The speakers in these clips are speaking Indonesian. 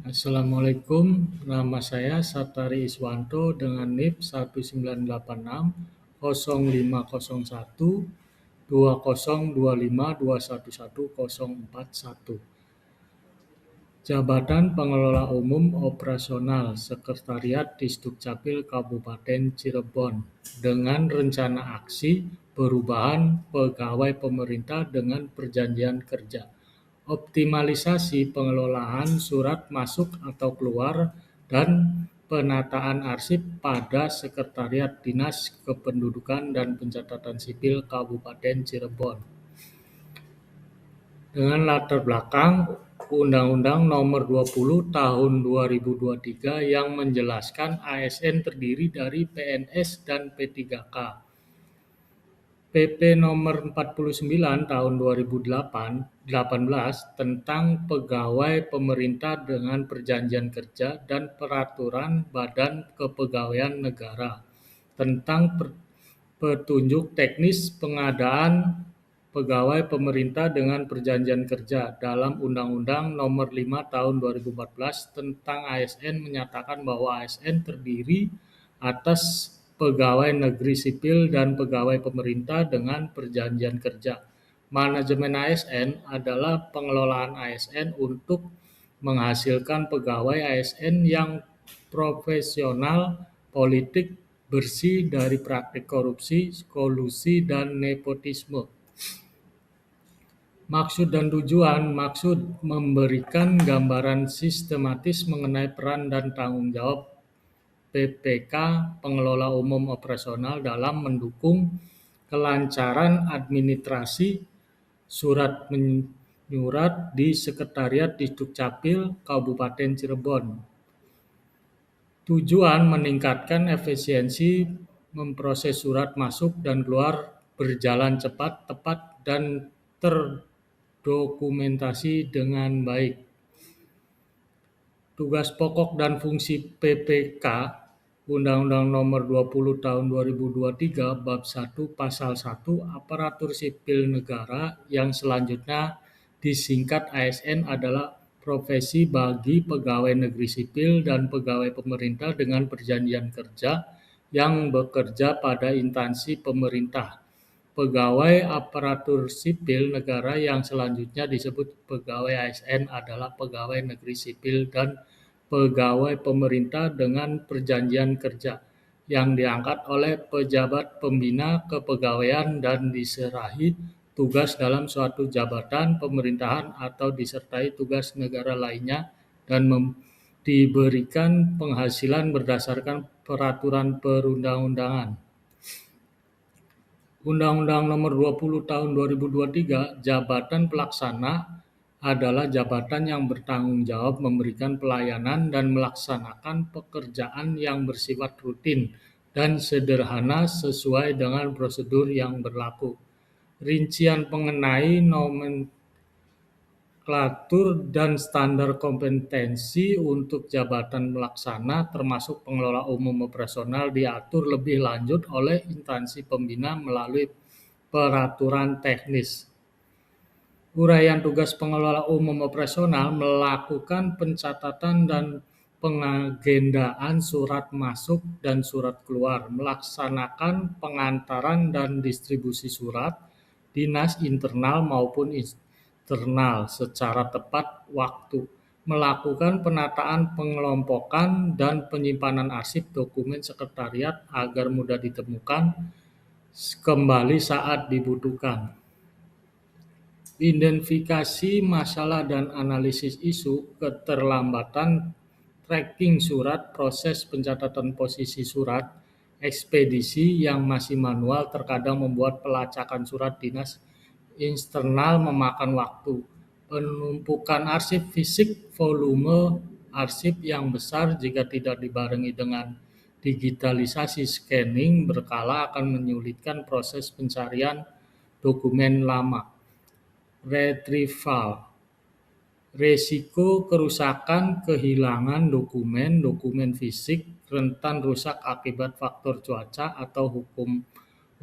Assalamualaikum, nama saya Satari Iswanto dengan NIP 1986 Jabatan Pengelola Umum Operasional Sekretariat Disdukcapil Kabupaten Cirebon dengan rencana aksi perubahan pegawai pemerintah dengan perjanjian kerja. Optimalisasi pengelolaan surat masuk atau keluar dan penataan arsip pada Sekretariat Dinas Kependudukan dan Pencatatan Sipil Kabupaten Cirebon. Dengan latar belakang Undang-Undang Nomor 20 Tahun 2023 yang menjelaskan ASN terdiri dari PNS dan P3K. PP Nomor 49 Tahun 2018 tentang Pegawai Pemerintah dengan Perjanjian Kerja dan Peraturan Badan Kepegawaian Negara tentang petunjuk teknis pengadaan pegawai pemerintah dengan perjanjian kerja dalam Undang-Undang Nomor 5 Tahun 2014 tentang ASN menyatakan bahwa ASN terdiri atas pegawai negeri sipil dan pegawai pemerintah dengan perjanjian kerja. Manajemen ASN adalah pengelolaan ASN untuk menghasilkan pegawai ASN yang profesional, politik, bersih dari praktik korupsi, kolusi, dan nepotisme. Maksud dan tujuan: maksud memberikan gambaran sistematis mengenai peran dan tanggung jawab PPK Pengelola Umum Operasional dalam mendukung kelancaran administrasi surat menyurat di Sekretariat Disdukcapil Kabupaten Cirebon. Tujuan meningkatkan efisiensi memproses surat masuk dan keluar berjalan cepat, tepat, dan terdokumentasi dengan baik. Tugas pokok dan fungsi PPK Undang-Undang Nomor 20 Tahun 2023 Bab 1 Pasal 1 Aparatur Sipil Negara yang selanjutnya disingkat ASN adalah profesi bagi pegawai negeri sipil dan pegawai pemerintah dengan perjanjian kerja yang bekerja pada instansi pemerintah. Pegawai aparatur sipil negara yang selanjutnya disebut pegawai ASN adalah pegawai negeri sipil dan pegawai pemerintah dengan perjanjian kerja yang diangkat oleh pejabat pembina kepegawaian dan diserahi tugas dalam suatu jabatan pemerintahan atau disertai tugas negara lainnya dan diberikan penghasilan berdasarkan peraturan perundang-undangan. Undang-Undang Nomor 20 Tahun 2023 Jabatan Pelaksana adalah jabatan yang bertanggung jawab memberikan pelayanan dan melaksanakan pekerjaan yang bersifat rutin dan sederhana sesuai dengan prosedur yang berlaku. Rincian mengenai nomenklatur dan standar kompetensi untuk jabatan pelaksana termasuk pengelola umum operasional diatur lebih lanjut oleh instansi pembina melalui peraturan teknis. Uraian tugas pengelola umum operasional melakukan pencatatan dan pengagendaan surat masuk dan surat keluar, melaksanakan pengantaran dan distribusi surat dinas internal maupun eksternal secara tepat waktu, melakukan penataan pengelompokan dan penyimpanan arsip dokumen sekretariat agar mudah ditemukan kembali saat dibutuhkan. Identifikasi masalah dan analisis isu, keterlambatan tracking surat, proses pencatatan posisi surat, ekspedisi yang masih manual terkadang membuat pelacakan surat dinas eksternal memakan waktu, penumpukan arsip fisik, volume arsip yang besar jika tidak dibarengi dengan digitalisasi scanning berkala akan menyulitkan proses pencarian dokumen lama. Retrieval, resiko kerusakan, kehilangan dokumen fisik, rentan rusak akibat faktor cuaca atau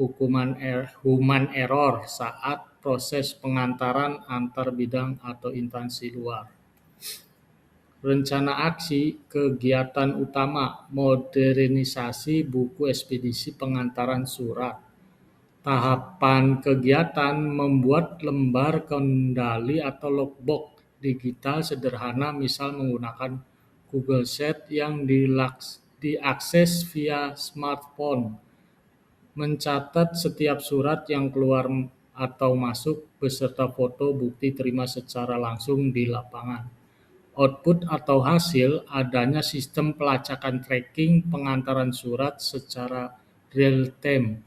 human error saat proses pengantaran antar bidang atau instansi luar. Rencana aksi, kegiatan utama, modernisasi buku ekspedisi pengantaran surat. Tahapan kegiatan membuat lembar kendali atau logbook digital sederhana, misal menggunakan Google Sheet yang diakses via smartphone. Mencatat setiap surat yang keluar atau masuk beserta foto bukti terima secara langsung di lapangan. Output atau hasil, adanya sistem pelacakan tracking pengantaran surat secara real-time.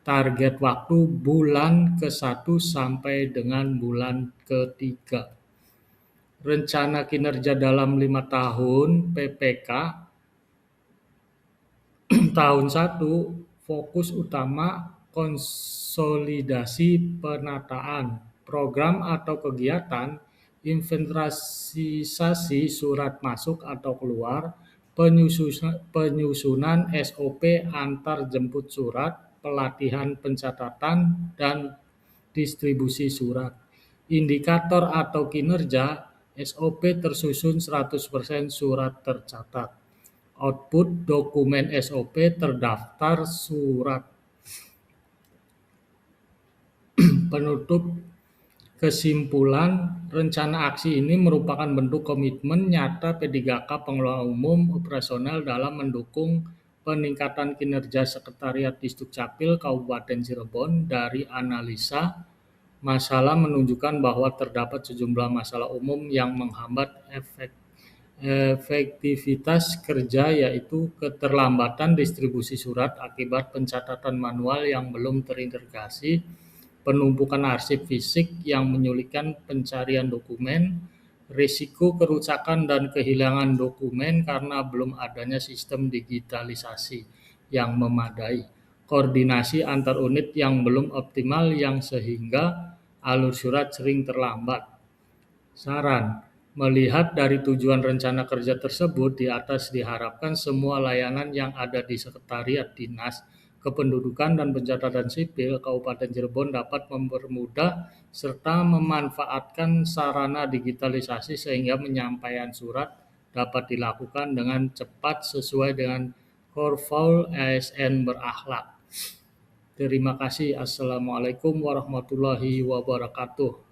Target waktu bulan ke-1 sampai dengan bulan ke-3. Rencana kinerja dalam 5 tahun PPK. Tahun 1, fokus utama konsolidasi penataan. Program atau kegiatan, inventarisasi surat masuk atau keluar, penyusunan SOP antar jemput surat, pelatihan pencatatan, dan distribusi surat. Indikator atau kinerja, SOP tersusun 100% surat tercatat. Output dokumen SOP terdaftar surat. Penutup kesimpulan, rencana aksi ini merupakan bentuk komitmen nyata P3K Pengelola Umum Operasional dalam mendukung peningkatan kinerja Sekretariat Disdukcapil Kabupaten Cirebon. Dari analisa masalah menunjukkan bahwa terdapat sejumlah masalah umum yang menghambat efektivitas kerja, yaitu keterlambatan distribusi surat akibat pencatatan manual yang belum terintegrasi, penumpukan arsip fisik yang menyulitkan pencarian dokumen, risiko kerusakan dan kehilangan dokumen karena belum adanya sistem digitalisasi yang memadai, koordinasi antar unit yang belum optimal yang sehingga alur surat sering terlambat. Saran, melihat dari tujuan rencana kerja tersebut di atas, diharapkan semua layanan yang ada di Sekretariat Dinas Kependudukan dan Pencatatan Sipil Kabupaten Cirebon dapat mempermudah serta memanfaatkan sarana digitalisasi sehingga penyampaian surat dapat dilakukan dengan cepat sesuai dengan core value ASN berakhlak. Terima kasih. Assalamualaikum warahmatullahi wabarakatuh.